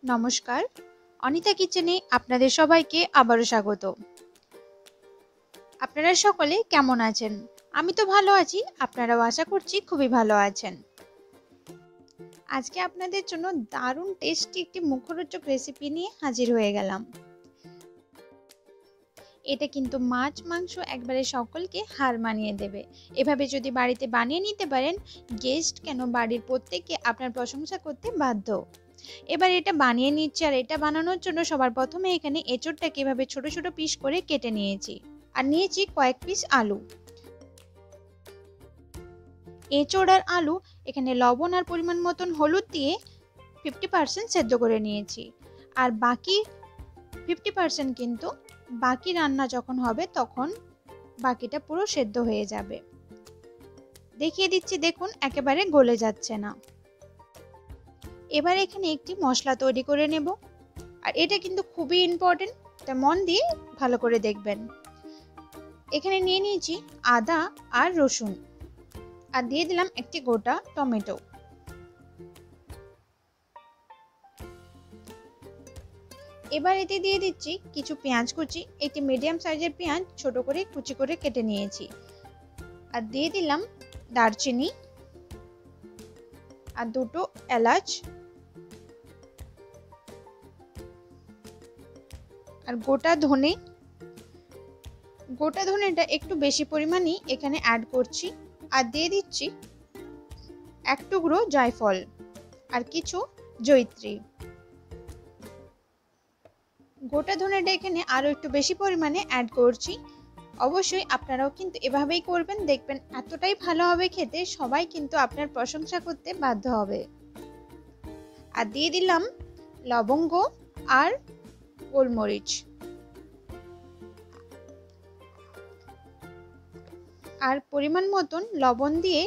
নমস্কার, অনিতা কিচেনে আপনাদের সবাইকে আবারও স্বাগত। আপনারা সকলে কেমন আছেন? আমি তো ভালো আছি, আপনারাও আশা করছি খুবই ভালো আছেন। আজকে আপনাদের জন্য দারুণ টেস্টি একটি মুখরোচক রেসিপি নিয়ে হাজির হয়ে গেলাম। এটা কিন্তু মাছ মাংস একবারে সকলকে হার মানিয়ে দেবে। এভাবে যদি বাড়িতে বানিয়ে নিতে পারেন, গেস্ট কেন বাড়ির প্রত্যেককে আপনার প্রশংসা করতে বাধ্য। এবার এটা বানিয়ে নিচ্ছি, আর এটা বানানোর জন্য সবার প্রথমে এখানে এঁচোড়টাকে এভাবে ছোট ছোট পিস করে কেটে নিয়েছি, আর নিয়েছি কয়েক পিস আলু। এঁচোড় আর আলু এখানে লবণ আর পরিমাণ মতন হলুদ দিয়ে 50% সেদ্ধ করে নিয়েছি, আর বাকি 50% কিন্তু বাকি রান্না যখন হবে তখন বাকিটা পুরো সেদ্ধ হয়ে যাবে। দেখিয়ে দিচ্ছি, দেখুন একেবারে গলে যাচ্ছে না। এবার এখানে একটি মশলা তৈরি করে নেব, আর এটা কিন্তু খুবই ইম্পর্টেন্ট, তা মন দিয়ে ভালো করে দেখবেন। এখানে নিয়ে নিয়েছি আদা আর রসুন, আর দিয়ে দিলাম একটি গোটা টমেটো। এবার এতে দিয়ে দিচ্ছি কিছু পেঁয়াজ কুচি, একটি মিডিয়াম সাইজের পেঁয়াজ ছোট করে কুচি করে কেটে নিয়েছি, আর দিয়ে দিলাম দারচিনি আর দুটো এলাচ, আর গোটা ধনেটা একটু বেশি পরিমাণে এখানে অ্যাড করছি, আর দিয়ে দিচ্ছি এক টুকরো জায়ফল আর কিছু জয়িত্রী। গোটা ধনেটা এখানে আরো একটু বেশি পরিমাণে অ্যাড করছি। অবশ্যই আপনারাও কিন্তু এভাবেই করবেন, দেখবেন এতটাই ভালো হবে খেতে, সবাই কিন্তু আপনার প্রশংসা করতে বাধ্য হবে। আর দিয়ে দিলাম লবঙ্গ আর গোলমরিচ, আর পরিমাণ মতন লবণ দিয়ে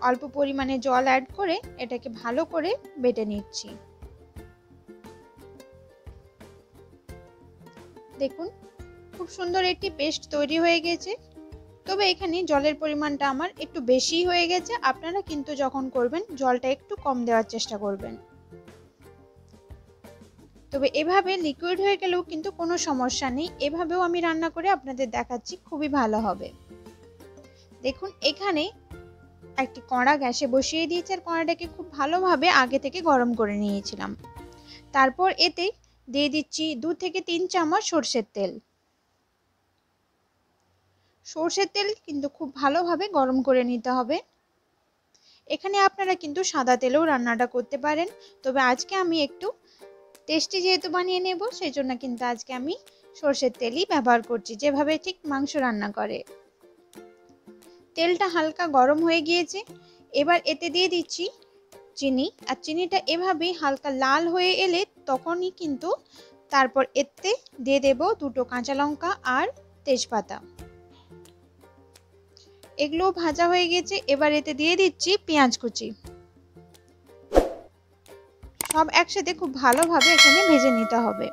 অল্প পরিমাণে জল অ্যাড করে এটাকে ভালো করে বেটে নিচ্ছি। দেখুন খুব সুন্দর একটি পেস্ট তৈরি হয়ে গেছে, তবে এখানে জলের পরিমাণটা আমার একটু বেশি হয়ে গেছে। আপনারা কিন্তু যখন করবেন জলটা একটু কম দেওয়ার চেষ্টা করবেন। তবে এভাবে লিকুইড হয়ে গেলেও কিন্তু কোনো সমস্যা নেই, এভাবেও আমি রান্না করে আপনাদের দেখাচ্ছি, খুবই ভালো হবে। দেখুন এখানে একটি কড়া গ্যাসে বসিয়ে দিয়েছি, আর কড়াটাকে খুব ভালোভাবে আগে থেকে গরম করে নিয়েছিলাম। তারপর এতে দিয়ে দিচ্ছি 2 থেকে 3 চামচ সরষের তেল। সরষের তেল কিন্তু খুব ভালোভাবে গরম করে নিতে হবে। এখানে আপনারা কিন্তু সাদা তেলেও রান্নাটা করতে পারেন, তবে আজকে আমি একটু টেস্টি যেহেতু বানিয়ে নেব, সেই জন্য কিন্তু আজকে আমি সরষের তেলই ব্যবহার করছি, যেভাবে ঠিক মাংস রান্না করে। তেলটা হালকা গরম হয়ে গিয়েছে, এবার এতে দিয়ে দিচ্ছি চিনি, আর চিনিটা এভাবেই হালকা লাল হয়ে এলে তখনই কিন্তু তারপর এতে দিয়ে দেব দুটো কাঁচা লঙ্কা আর তেজপাতা। এগুলো ভাজা হয়ে গেছে, এবার এতে দিয়ে দিচ্ছি পেঁয়াজ কুচি। সব একসাথে খুব ভালোভাবে এখানে ভেজে নিতে হবে।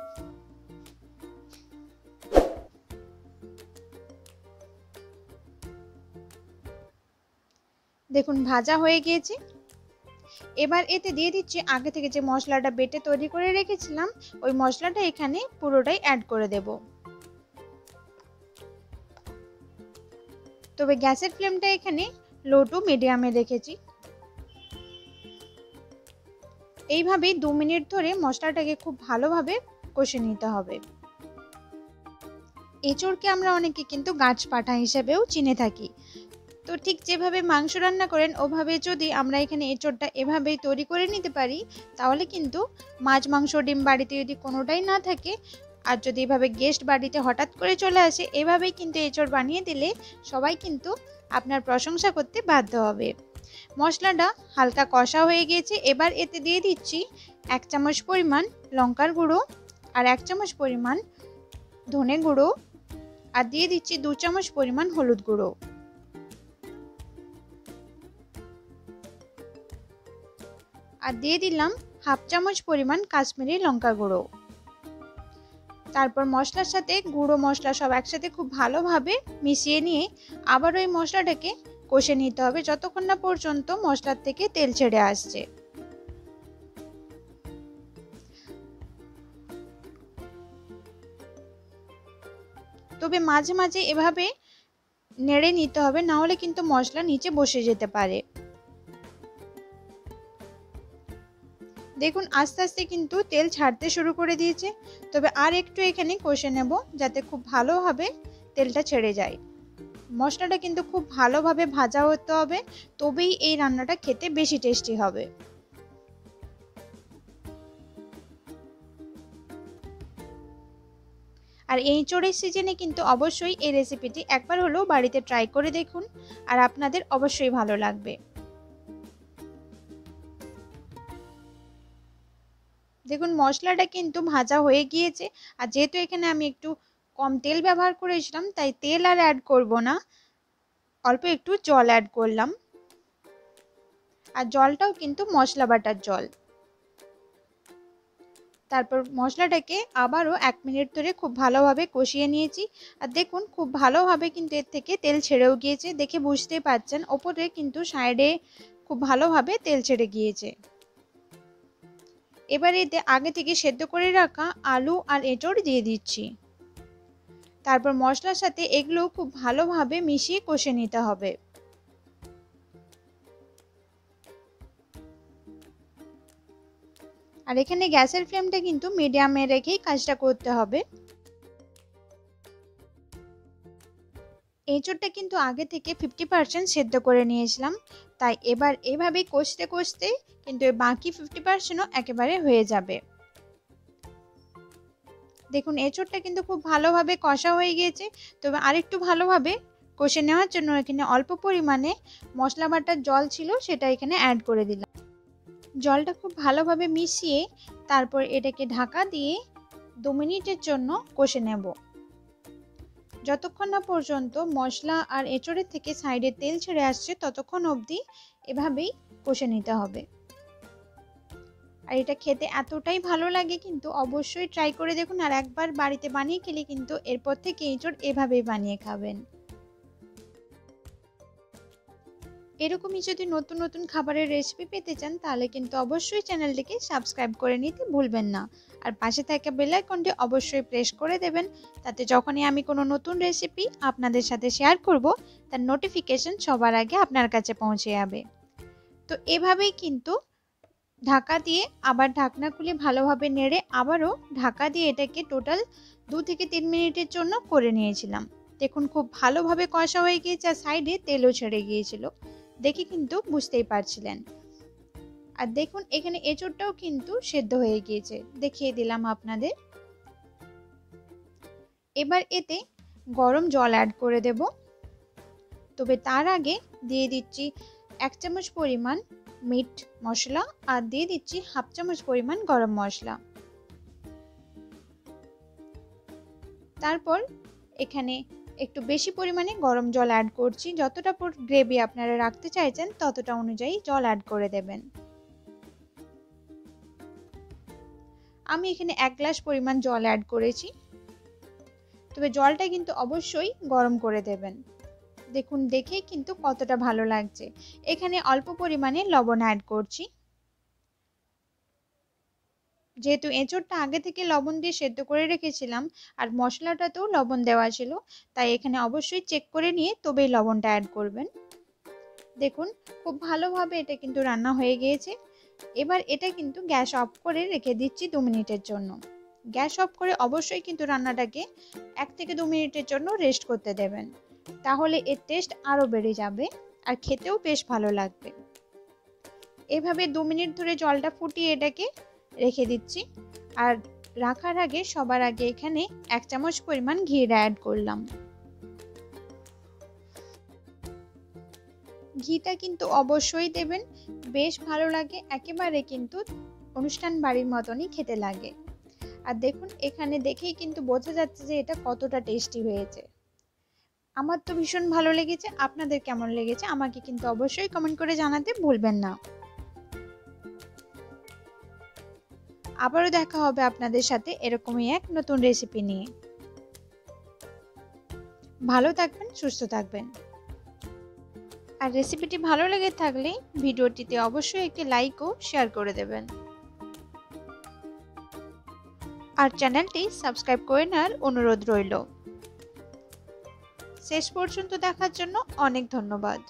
দেখুন ভাজা হয়ে গিয়েছে, এবার এতে দিয়ে দিচ্ছি আগে থেকে যে মশলাটা বেটে তৈরি করে রেখেছিলাম, ওই মশলাটা এখানে পুরোটাই অ্যাড করে দেব। তবে গ্যাসের ফ্লেমটা এখানে লো টু মিডিয়ামে রেখেছি। এইভাবেই 2 মিনিট ধরে মশলাটাকে খুব ভালোভাবে কষে নিতে হবে। এঁচোড়কে আমরা অনেকে কিন্তু গাছ পাঠা হিসেবেও চিনে থাকি, তো ঠিক যেভাবে মাংস রান্না করেন ওভাবে যদি আমরা এখানে এঁচোড়টা এভাবেই তৈরি করে নিতে পারি, তাহলে কিন্তু মাছ মাংস ডিম বাড়িতে যদি কোনোটাই না থাকে, আর যদি এভাবে গেস্ট বাড়িতে হঠাৎ করে চলে আসে, এভাবেই কিন্তু এঁচোড় বানিয়ে দিলে সবাই কিন্তু আপনার প্রশংসা করতে বাধ্য হবে। মশলাটা হালকা কষা হয়ে গিয়েছে, এবার এতে দিয়ে দিচ্ছি 1 চামচ পরিমাণ লঙ্কার গুঁড়ো, আর 1 চামচ পরিমাণ ধনে গুঁড়ো, আর দিয়ে দিচ্ছি 2 চামচ পরিমাণ হলুদ গুঁড়ো। আর দিয়ে দিলাম হাফ চামচ পরিমাণ কাশ্মীরি লঙ্কা গুঁড়ো। তারপর মশলার সাথে গুঁড়ো মশলা সব একসাথে খুব ভালোভাবে মিশিয়ে নিয়ে আবার ওই মশলাটাকে কষে নিতে হবে যতক্ষণ না পর্যন্ত মশলার থেকে তেল ছেড়ে আসছে। তবে মাঝে মাঝে এভাবে নেড়ে নিতে হবে, না হলে কিন্তু মশলা নিচে বসে যেতে পারে। দেখুন আস্তে আস্তে কিন্তু তেল ছাড়তে শুরু করে দিয়েছে, তবে আর একটু এখানে কষে নেব যাতে খুব ভালোভাবে তেলটা ছেড়ে যায়। মশলাটা কিন্তু খুব ভালোভাবে ভাজা হতে হবে, তবেই এই রান্নাটা খেতে বেশি টেস্টি হবে। আর এঁচোড়ের সিজনে কিন্তু অবশ্যই এই রেসিপিটি একবার হলেও বাড়িতে ট্রাই করে দেখুন, আর আপনাদের অবশ্যই ভালো লাগবে। দেখুন মশলাটা কিন্তু ভাজা হয়ে গিয়েছে, আর যেহেতু এখানে আমি একটু কম তেল ব্যবহার করেছিলাম তাই তেল আর অ্যাড করব না, অল্প একটু জল অ্যাড করলাম। আর জলটাও কিন্তু মশলা বাটার জল। তারপর মশলাটাকে আবারও 1 মিনিট ধরে খুব ভালোভাবে কষিয়ে নিয়েছি। আর দেখুন খুব ভালোভাবে কিন্তু এর থেকে তেল ছেড়েও গিয়েছে, দেখে বুঝতেই পারছেন ওপরে কিন্তু সাইডে খুব ভালোভাবে তেল ছেড়ে গিয়েছে। এবার এতে আগে থেকে সেদ্ধ করে রাখা আলু আর এঁচড় দিয়ে দিচ্ছি। তারপর মশলার সাথে এগুলো খুব ভালোভাবে মিশিয়ে কষে নিতে হবে। আর এখানে গ্যাসের ফ্লেমটা কিন্তু মিডিয়ামে রেখেই কাজটা করতে হবে। এঁচড়টা কিন্তু আগে থেকে 50% সেদ্ধ করে নিয়েছিলাম, তাই এবার এভাবেই কষতে কষতে কিন্তু বাকি 50%ও একেবারে হয়ে যাবে। দেখুন এঁচড়টা কিন্তু খুব ভালোভাবে কষা হয়ে গিয়েছে, তবে আরেকটু ভালোভাবে কষে নেওয়ার জন্য এখানে অল্প পরিমাণে মশলা বাটার জল ছিল সেটা এখানে অ্যাড করে দিলাম। জলটা খুব ভালোভাবে মিশিয়ে তারপর এটাকে ঢাকা দিয়ে 2 মিনিটের জন্য কষে নেব, যতক্ষণ না পর্যন্ত মশলা আর এঁচড়ের থেকে সাইডে তেল ছেড়ে আসছে ততক্ষণ অবধি এভাবেই কষে নিতে হবে। আর এটা খেতে এতটাই ভালো লাগে, কিন্তু অবশ্যই ট্রাই করে দেখুন, আর একবার বাড়িতে বানিয়ে খেলে কিন্তু এরপর থেকে এঁচড় এভাবেই বানিয়ে খাবেন। এরকমই যদি নতুন নতুন খাবারের রেসিপি পেতে চান তাহলে কিন্তু অবশ্যই চ্যানেলটিকে সাবস্ক্রাইব করে নিতে ভুলবেন না, আর পাশে থাকা বেল আইকনটি অবশ্যই প্রেস করে দেবেন, তাতে যখনই আমি কোনো নতুন রেসিপি আপনাদের সাথে শেয়ার করব তার নোটিফিকেশন সবার আগে আপনার কাছে পৌঁছে যাবে। তো এভাবেই কিন্তু ঢাকা দিয়ে আবার ঢাকনা খুলে ভালোভাবে নেড়ে আবারও ঢাকা দিয়ে এটাকে টোটাল 2 থেকে 3 মিনিটের জন্য করে নিয়েছিলাম। দেখুন খুব ভালোভাবে কষা হয়ে গিয়েছে আর সাইডে তেলও ছেড়ে গিয়েছিল, দেখে কিন্তু বুঝতেই পারছিলেন। আর দেখুন এখানে এঁচড়টাও কিন্তু সেদ্ধ হয়ে গিয়েছে, দেখিয়ে দিলাম আপনাদের। এবার এতে গরম জল অ্যাড করে দেব, তবে তার আগে দিয়ে দিচ্ছি 1 চামচ পরিমাণ মিট মশলা আর দিয়ে দিচ্ছি 1/2 চামচ পরিমাণ গরম মশলা। তারপর এখানে একটু বেশি পরিমাণে গরম জল অ্যাড করছি, যতটা গ্রেভি আপনারা রাখতে চাইছেন ততটা অনুযায়ী জল অ্যাড করে দেবেন। আমি এখানে 1 গ্লাস পরিমাণ জল অ্যাড করেছি, তবে জলটা কিন্তু অবশ্যই গরম করে দেবেন। দেখুন দেখেই কিন্তু কতটা ভালো লাগছে। এখানে অল্প পরিমাণে লবণ অ্যাড করছি, যেহেতু এঁচড়টা আগে থেকে লবণ দিয়ে সেদ্ধ করে রেখেছিলাম আর মশলাটাতেও লবণ দেওয়া ছিল, তাই এখানে অবশ্যই চেক করে নিয়ে তবেই লবণটা অ্যাড করবেন। দেখুন খুব ভালোভাবে এটা কিন্তু রান্না হয়ে গিয়েছে। এবার এটা কিন্তু গ্যাস অফ করে রেখে দিচ্ছি 2 মিনিটের জন্য। গ্যাস অফ করে অবশ্যই কিন্তু রান্নাটাকে 1 থেকে 2 মিনিটের জন্য রেস্ট করতে দেবেন, তাহলে এর টেস্ট আরও বেড়ে যাবে আর খেতেও বেশ ভালো লাগবে। এভাবে 2 মিনিট ধরে জলটা ফুটিয়ে এটাকে রেখে দিচ্ছি। আর রাখার আগে সবার আগে এখানে 1 চামচ পরিমাণ ঘি অ্যাড করলাম। ঘিটা কিন্তু অবশ্যই দেবেন, বেশ ভালো লাগে, একেবারে কিন্তু অনুষ্ঠান বাড়ির মতনই খেতে লাগে। আর দেখুন এখানে দেখেই কিন্তু বোঝা যাচ্ছে যে এটা কতটা টেস্টি হয়েছে। আমার তো ভীষণ ভালো লেগেছে, আপনাদের কেমন লেগেছে আমাকে কিন্তু অবশ্যই কমেন্ট করে জানাতে ভুলবেন না। আবারও দেখা হবে আপনাদের সাথে এরকমই এক নতুন রেসিপি নিয়ে। ভালো থাকবেন, সুস্থ থাকবেন। আর রেসিপিটি ভালো লেগে থাকলে ভিডিওটিতে অবশ্যই একটি লাইক ও শেয়ার করে দেবেন, আর চ্যানেলটি সাবস্ক্রাইব করে নেওয়ার অনুরোধ রইল। শেষ পর্যন্ত দেখার জন্য অনেক ধন্যবাদ।